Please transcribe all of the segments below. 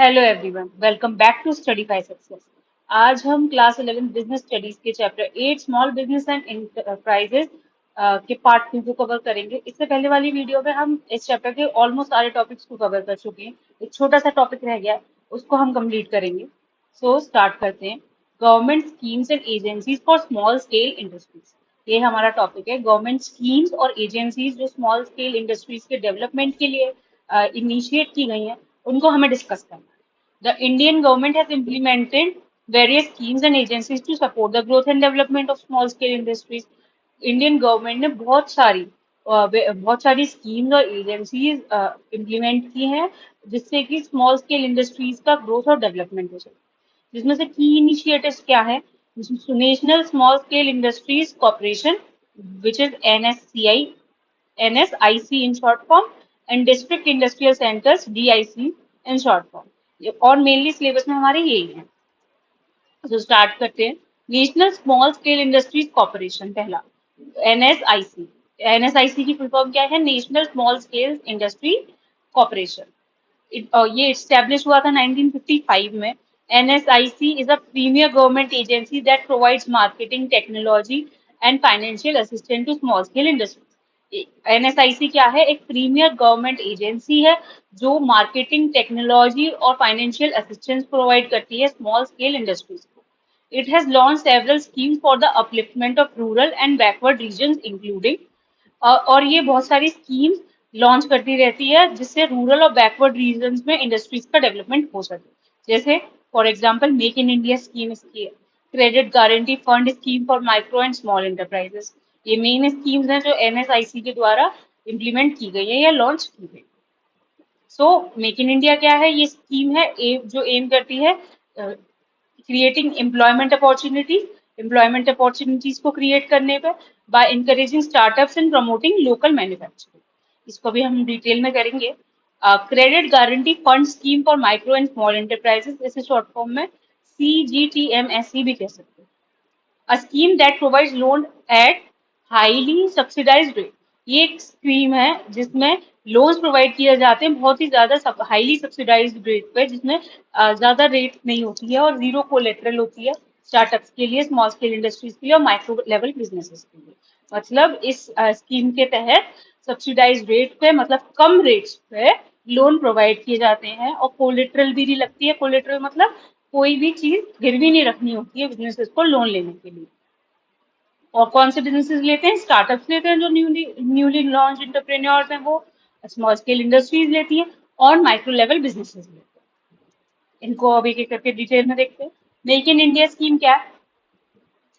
Hello everyone, welcome back to study by success. आज हम class 11 business studies के chapter 8 small business and enterprises के part 2 को cover करेंगे। इससे पहले वाली वीडियो में हम इस चैप्टर के ऑलमोस्ट सारे टॉपिक्स को कवर कर चुके हैं। एक छोटा सा टॉपिक रह गया है, उसको हम कंप्लीट करेंगे। सो स्टार्ट करते हैं। Government schemes and agencies for small scale industries, ये हमारा टॉपिक है। गवर्नमेंट स्कीम्स और एजेंसीज जो स्मॉल स्केल इंडस्ट्रीज के डेवलपमेंट के लिए इनिशिएट की गई हैं, उनको हमें डिस्कस करना है। The Indian government has implemented various schemes and agencies to support the growth and development of small scale industries. Indian government ने बहुत सारी स्कीम्स और एजेंसीज इम्प्लीमेंट की हैं, जिससे कि स्मॉल स्केल इंडस्ट्रीज का ग्रोथ और डेवलपमेंट हो सके। जिसमें से की इनिशिएटिव्स क्या है? National small scale industries corporation, which is NSIC in short form, and District Industrial Centers DIC in short form। और मेनली सिलेबस में हमारे यही है। तो स्टार्ट करते हैं। National small scale industries corporation पहला, NSIC। NSIC की फुल फॉर्म क्या है? National small scale industry corporation. ये स्टैब्लिश हुआ था 1955 में। NSIC is a premier government agency that provides marketing, technology and financial assistance to small scale industries। NSIC क्या है? एक प्रीमियर गवर्नमेंट एजेंसी है जो मार्केटिंग, टेक्नोलॉजी और फाइनेंशियल असिस्टेंस प्रोवाइड करती है स्मॉल स्केल इंडस्ट्रीज को। It has launched several schemes for the upliftment of rural and backward regions, including और ये बहुत सारी स्कीम्स लॉन्च करती रहती है जिससे रूरल और बैकवर्ड रीजन्स में इंडस्ट्रीज का डेवलपमेंट हो सके। जैसे for example make in India scheme इसकी है, credit guarantee fund scheme for micro and small enterprises. ये मेन स्कीम्स हैं जो NSIC के द्वारा इम्प्लीमेंट की गई है या लॉन्च की गई। सो मेक इन इंडिया क्या है? ये स्कीम है जो एम करती है क्रिएटिंग एम्प्लॉयमेंट अपॉर्चुनिटीज को क्रिएट करने पे by encouraging startups and promoting local manufacturing. इसको भी हम डिटेल में करेंगे। Credit guarantee fund scheme for micro and small enterprises, इसे शॉर्ट फॉर्म में CGTMSE भी कह सकते हैं। A scheme that provides loan at highly subsidized rate। ये एक स्कीम है जिसमें लोन्स प्रोवाइड किए जाते हैं बहुत ही ज्यादा हाईली सब्सिडाइज्ड रेट पे, जिसमें ज्यादा रेट नहीं होती है और जीरो कोलेटरल होती है स्टार्टअप्स के लिए, स्मॉल स्केल इंडस्ट्रीज के लिए और माइक्रो लेवल बिजनेसेस के लिए। मतलब इस स्कीम के तहत सब्सिडाइज्ड रेट पे, मतलब कम रेट्स पे लोन प्रोवाइड किए जाते हैं और कोलेटरल भी नहीं लगती है। कोलेटरल मतलब कोई भी चीज गिरवी नहीं रखनी होती है बिजनेसेस को लोन लेने के लिए। और कौन से बिजनेसेस लेते हैं? स्टार्टअप्स लेते हैं जो न्यूली लॉन्च एंटरप्रेन्योर्स हैं, वो स्मॉल स्केल इंडस्ट्रीज लेती हैं और माइक्रो लेवल बिजनेसेस लेते हैं। इनको अभी एक करके डिटेल में देखते हैं। मेक इन इंडिया स्कीम क्या है?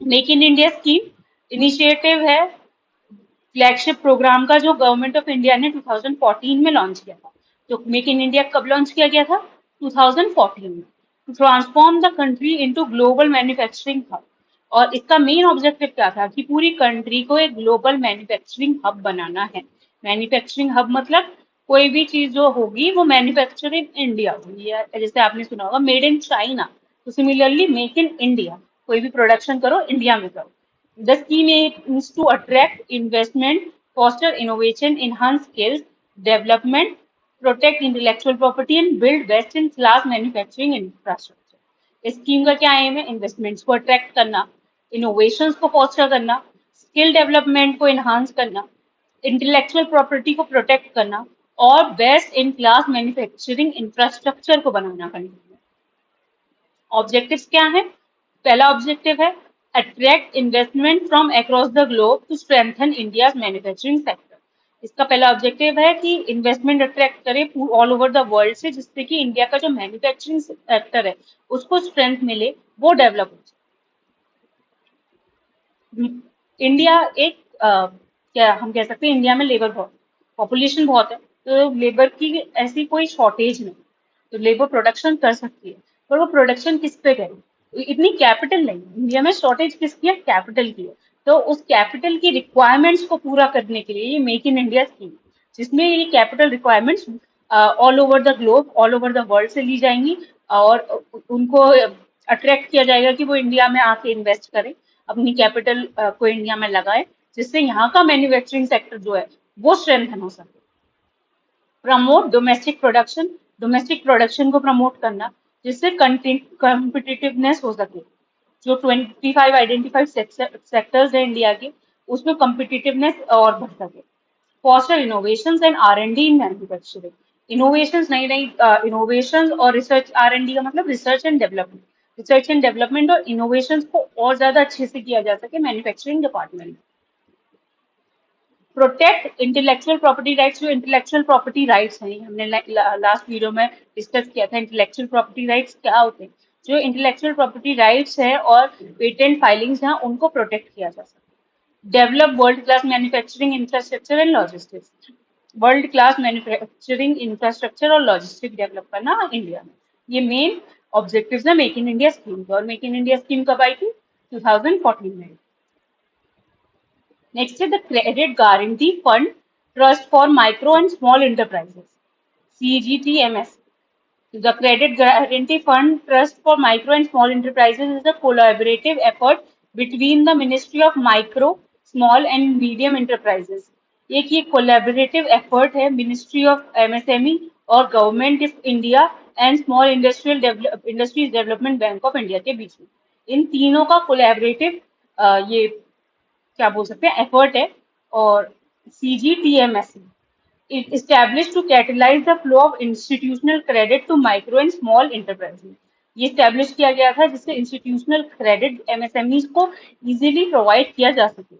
Make in India scheme initiative है, फ्लैगशिप प्रोग्राम का, जो गवर्नमेंट ऑफ इंडिया ने 2014 में लॉन्च किया था। तो मेक इन इंडिया कब लॉन्च किया गया था? 2014 में। To transform the country into global manufacturing hub. और इसका मेन ऑब्जेक्टिव क्या था? कि पूरी कंट्री को एक ग्लोबल मैन्युफैक्चरिंग हब बनाना है। मैन्युफैक्चरिंग हब मतलब कोई भी चीज जो होगी वो मैन्युफैक्चर इन इंडिया होगी, या जैसे आपने सुना होगा मेड इन चाइना, तो सिमिलरली मेक इन इंडिया, कोई भी प्रोडक्शन करो इंडिया में करो। The scheme aims to attract investment, foster innovation, enhance skills development, protect intellectual property and build best-in-class manufacturing infrastructure। इस स्कीम का क्या एम है? इन्वेस्टमेंट्स को अट्रैक्ट करना, इनोवेशंस को फोस्टर करना, स्किल डेवलपमेंट को एनहांस करना, इंटेलेक्चुअल प्रॉपर्टी को प्रोटेक्ट करना और best in class manufacturing infrastructure को बनाना कंट्री में। ऑब्जेक्टिव्स क्या है? पहला ऑब्जेक्टिव है attract investment from across the globe to strengthen India manufacturing sector. इसका पहला ऑब्जेक्टिव है कि इन्वेस्टमेंट अट्रैक्ट करे ऑल ओवर द वर्ल्ड से, जिससे कि इंडिया का जो मैन्युफैक्चरिंग सेक्टर है उसको स्ट्रेंथ मिले, वो डेवलप हो। इंडिया एक क्या हम कह सकते हैं, इंडिया में लेबर बहुत, पॉपुलेशन बहुत है, तो लेबर की ऐसी कोई शॉर्टेज नहीं। तो लेबर प्रोडक्शन कर सकती है, पर वो प्रोडक्शन किस पे करे? इतनी कैपिटल नहीं इंडिया में। शॉर्टेज किसकी है? कैपिटल की है। तो उस कैपिटल की रिक्वायरमेंट्स को पूरा करने के लिए ये मेक इन इंडिया स्कीम, जिसमें ये capital requirements all over the globe, all over the world से ली जाएंगी और उनको अट्रैक्ट किया जाएगा कि वो इंडिया में आके इन्वेस्ट करें, अपनी कैपिटल को इंडिया में लगाए, जिससे यहाँ का मैन्युफैक्चरिंग सेक्टर जो है वो स्ट्रेंथन हो सके। Promote domestic production, domestic production को प्रमोट करना, जिससे कॉम्पिटिटिवनेस हो सके। जो 25 आइडेंटिफाइड सेक्टर्स है इंडिया के, उसमें कॉम्पिटिटिवनेस और बढ़ सके। Foster innovations and R&D in manufacturing. Innovations, नई नई इनोवेशंस और रिसर्च, R&D का मतलब research and development. Research and development और इनोवेशंस को और ज्यादा अच्छे से किया जा सके मैन्युफैक्चरिंग डिपार्टमेंट में। Protect intellectual property rights. जो इंटेलेक्चुअल प्रॉपर्टी राइट्स हैं, हमने लास्ट वीडियो में डिस्कस किया था इंटेलेक्चुअल प्रॉपर्टी राइट्स क्या होते हैं। जो इंटेलेक्चुअल प्रॉपर्टी राइट्स है और पेटेंट फाइलिंग्स हैं, उनको प्रोटेक्ट किया जा सकता है। Develop world class manufacturing infrastructure and logistics. World class manufacturing infrastructure और लॉजिस्टिक डेवलप करना इंडिया में, ये मेन ऑब्जेक्टिव्स है मेक इन इंडिया स्कीम के। और मेक इन इंडिया स्कीम कब आई थी? 2014 में। Next is the Credit Guarantee Fund Trust for Micro and Small Enterprises, CGTMS. The Credit Guarantee Fund Trust for Micro and Small Enterprises is a collaborative effort between the Ministry of Micro, Small and Medium Enterprises. एक ये collaborative effort है ministry of MSME और government of India and small industries development bank of India के बीच में। इन तीनों का collaborative ये क्या बोल सकते हैं एफर्ट है। और CGTMSE it established to catalyze the flow of institutional credit to micro and small enterprises. ये स्टैब्लिश किया गया था जिससे इंस्टीट्यूशनल क्रेडिट MSMEs को इजीली प्रोवाइड किया जा सके।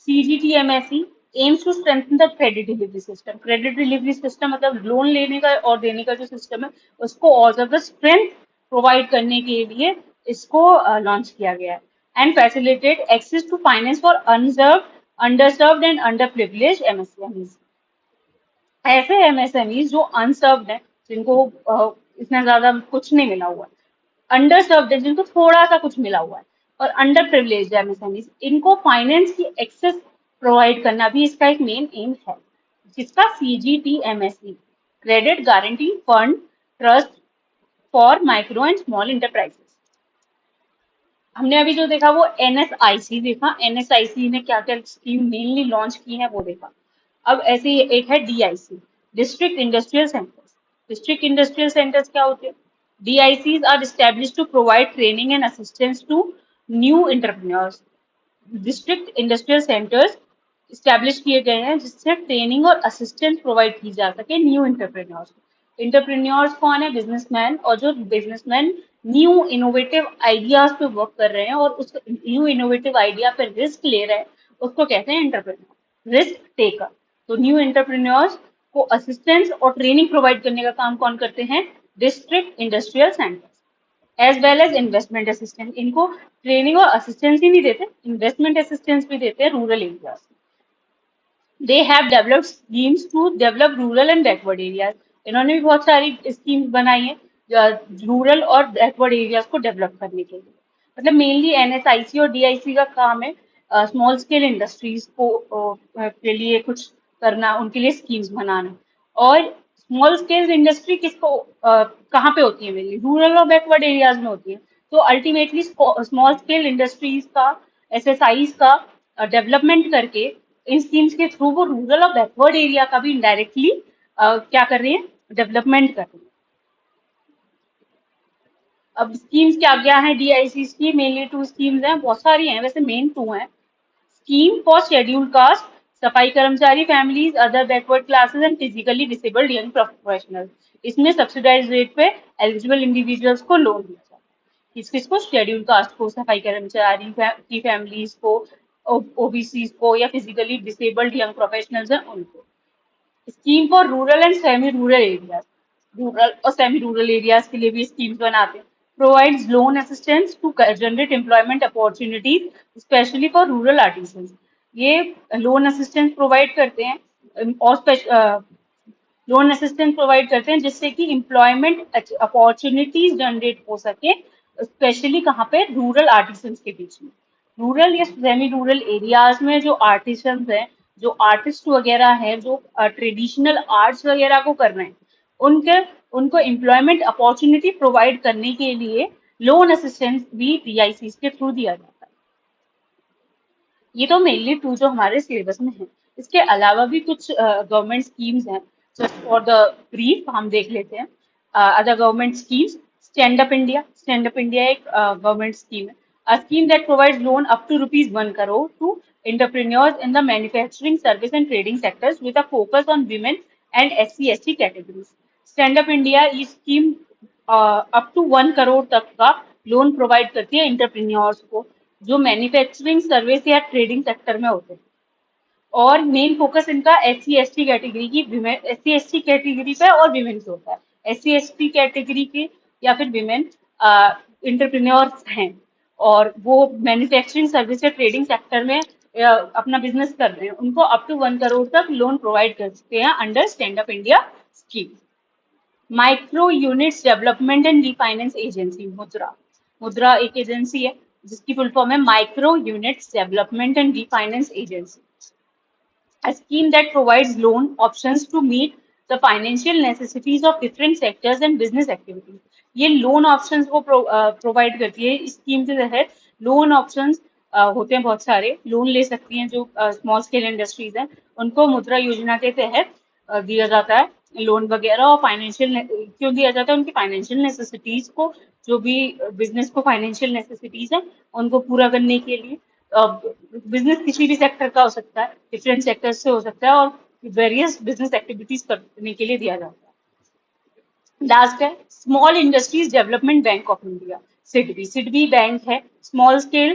CGTMSE aims to strengthen the credit delivery system. Credit delivery system मतलब लोन लेने का और देने का जो सिस्टम है, उसको और ज्यादा स्ट्रेंथ प्रोवाइड करने के लिए इसको लॉन्च किया गया है। And facilitate access to finance for unserved, underserved and underprivileged MSMEs। ऐसे MSMEs जो अनसर्व्ड है, जिनको इतना ज्यादा कुछ नहीं मिला हुआ है, अंडर सर्व्ड है जिनको थोड़ा सा कुछ मिला हुआ है, और अंडर प्रिविलेज्ड MSMEs, इनको फाइनेंस की एक्सेस प्रोवाइड करना भी इसका एक मेन एम है, जिसका CGTMSE credit guarantee fund trust for micro and small enterprises. हमने अभी जो देखा वो NSIC देखा, NSIC ने क्या क्या स्कीम मेनली लॉन्च की है वो देखा। अब ऐसे ही एक है DIC, district industrial centres. District industrial centres क्या होते हैं? DICs are established to provide training and assistance to new entrepreneurs. District industrial centres establish किए गए हैं जिससे ट्रेनिंग और असिस्टेंस प्रोवाइड की जा सके न्यू इंटरप्रेन्योर्स। इंटरप्रेन्योर्स कौन है? बिजनेसमैन, और जो बिजनेसमैन न्यू इनोवेटिव आइडियाज पे वर्क कर रहे हैं और उस न्यू इनोवेटिव आइडिया पे रिस्क ले रहे हैं, उसको कहते हैं इंटरप्रेन्योर, रिस्क टेकर। तो न्यू इंटरप्रेन्योर्स को असिस्टेंस और ट्रेनिंग प्रोवाइड करने का काम कौन करते हैं? District industrial centres. As well as investment assistance, इनको ट्रेनिंग और असिस्टेंस ही नहीं देते, इन्वेस्टमेंट असिस्टेंस भी देते हैं rural areas. They have developed schemes to develop rural and backward areas. इन्होंने भी बहुत सारी स्कीम्स बनाई है रूरल और बैकवर्ड एरियाज को डेवलप करने के लिए। मतलब मेनली NSIC और DIC का काम है स्मॉल स्केल इंडस्ट्रीज को के लिए कुछ करना, उनके लिए स्कीम्स बनाना। और स्मॉल स्केल इंडस्ट्री किसको कहाँ पे होती है? मेनली रूरल और बैकवर्ड एरियाज में होती है। तो अल्टीमेटली स्मॉल स्केल इंडस्ट्रीज का, SSIs का डेवलपमेंट करके इन स्कीम्स के थ्रू वो रूरल और बैकवर्ड एरिया का भी इनडायरेक्टली क्या कर रही है? डेवलपमेंट कर रही है। अब स्कीम्स क्या क्या है DIC की? मेनली 2 स्कीम्स हैं, बहुत सारी हैं वैसे, मेन 2 हैं। स्कीम फॉर शेड्यूल कास्ट, सफाई कर्मचारी families, other backward classes and physically disabled young professional. इसमें सब्सिडाइज रेट पे एलिजिबल इंडिविजुअल्स को लोन दिया जाता है। किस किस को? शेड्यूल कास्ट को, सफाई कर्मचारी की फैमिलीज को, OBC को, या फिजिकली डिसेबल्ड यंग प्रोफेशनल्स हैं उनको। Scheme for rural and semi rural areas, rural और सेमी रूरल एरियाज के लिए भी स्कीम्स बनाते हैं। Provides loan assistance to generate employment opportunities specially for rural artisans. ये लोन असिस्टेंस प्रोवाइड करते हैं और लोन असिस्टेंस प्रोवाइड करते हैं जिससे कि एम्प्लॉयमेंट अपॉर्चुनिटीज जनरेट हो सके, स्पेशली कहाँ पे? रूरल आर्टिसंस के बीच में। रूरल या सेमी रूरल एरियाज में जो आर्टिसंस हैं, जो आर्टिस्ट वगैरह हैं, जो ट्रेडिशनल आर्ट्स वगैरह को कर रहे हैं, उनके उनको एम्प्लॉयमेंट अपॉर्चुनिटी प्रोवाइड करने के लिए लोन असिस्टेंस भी DIC के थ्रू दिया जाता है। ये तो मेनली 2 जो हमारे सिलेबस में है। इसके अलावा भी कुछ गवर्नमेंट स्कीम्स हैं, जस्ट फॉर द ब्रीफ हम देख लेते हैं। other government schemes. Stand Up India एक government scheme है. A scheme that provides loan up to rupees 1 crore to entrepreneurs in the manufacturing, service and trading sectors with a focus on women and SC/ST categories. Stand Up India ये scheme up to 1 crore तक का loan provide करती है entrepreneurs को जो manufacturing service या trading sector में होते हैं. और मेन फोकस इनका SC/ST कैटेगरी की SC/ST कैटेगरी पे और विमेन पे होता है. SC/ST कैटेगरी के या फिर विमेन इंटरप्रेन्योर्स हैं और वो मैन्युफैक्चरिंग सर्विस या ट्रेडिंग सेक्टर में अपना बिजनेस कर रहे हैं, उनको अप टू 1 करोड़ तक लोन प्रोवाइड करते हैं under stand up India scheme. Micro units development and refinance agency मुद्रा एक एजेंसी है जिसकी फुल फॉर्म है micro units development and refinance agency. A scheme that provides loan options to meet the financial necessities of different sectors and business activities. ये loan options को provide करती है. इस स्कीम के तहत लोन ऑप्शंस होते हैं, बहुत सारे लोन ले सकती हैं जो स्मॉल स्केल इंडस्ट्रीज हैं, उनको मुद्रा योजना के तहत दिया जाता है लोन वगैरह. और फाइनेंशियल क्यों दिया जाता है, उनकी फाइनेंशियल नेसेसिटीज को, जो भी बिजनेस को फाइनेंशियल नेसेसिटीज है उनको पूरा करने के लिए. बिजनेस किसी भी सेक्टर का हो सकता है, डिफरेंट सेक्टर से हो सकता है और वेरियस बिजनेस एक्टिविटीज करने के लिए दिया जाता है. लास्ट है small industries development bank of India, SIDBI bank है. स्मॉल स्केल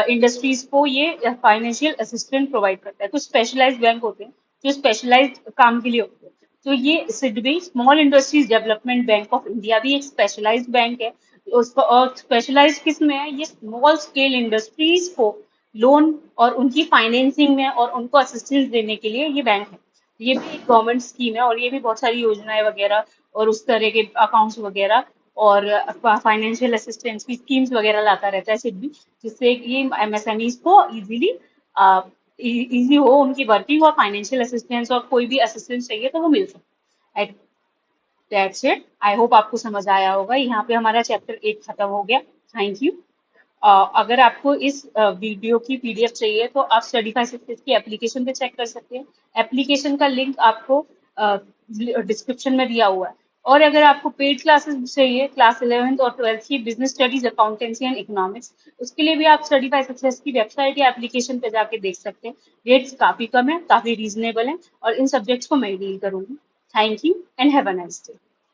इंडस्ट्रीज को ये फाइनेंशियल असिस्टेंट प्रोवाइड करता है. कुछ स्पेशलाइज्ड बैंक होते हैं जो स्पेशलाइज्ड काम के लिए होते हैं, तो ये SIDBI small industries development bank of India भी एक स्पेशलाइज्ड बैंक है. उसको और स्पेशलाइज्ड किस में है, ये स्मॉल स्केल इंडस्ट्रीज को लोन और उनकी फाइनेंसिंग में और उनको असिस्टेंस देने के लिए ये बैंक है. ये भी एक गवर्नमेंट स्कीम है और ये भी बहुत सारी योजनाएं वगैरह और उस तरह के अकाउंट्स वगैरह और फाइनेंशियल असिस्टेंस की स्कीम्स वगैरह लाता रहता है सिडबी, जिससे ये MSMEs को इजीली इजी हो उनकी वर्किंग और फाइनेंशियल असिस्टेंस और कोई भी असिस्टेंस चाहिए तो वो मिल सकता. That's it. आई होप आपको समझ आया होगा. यहाँ पे हमारा चैप्टर 8 खत्म हो गया. Thank you. अगर आपको इस वीडियो की PDF चाहिए तो आप स्टडीफाई सक्सेस की एप्लीकेशन पे चेक कर सकते हैं. एप्लीकेशन का लिंक आपको डिस्क्रिप्शन में दिया हुआ है. और अगर आपको पेड क्लासेस चाहिए क्लास 11th और 12th की business studies, accountancy and economics, उसके लिए भी आप स्टडीफाई सक्सेस की वेबसाइट या एप्लीकेशन पे जाके देख सकते हैं. रेट्स काफी कम है, काफी रीजनेबल है और इन सब्जेक्ट्स को मैं डील करूंगी. Thank you and have a nice day.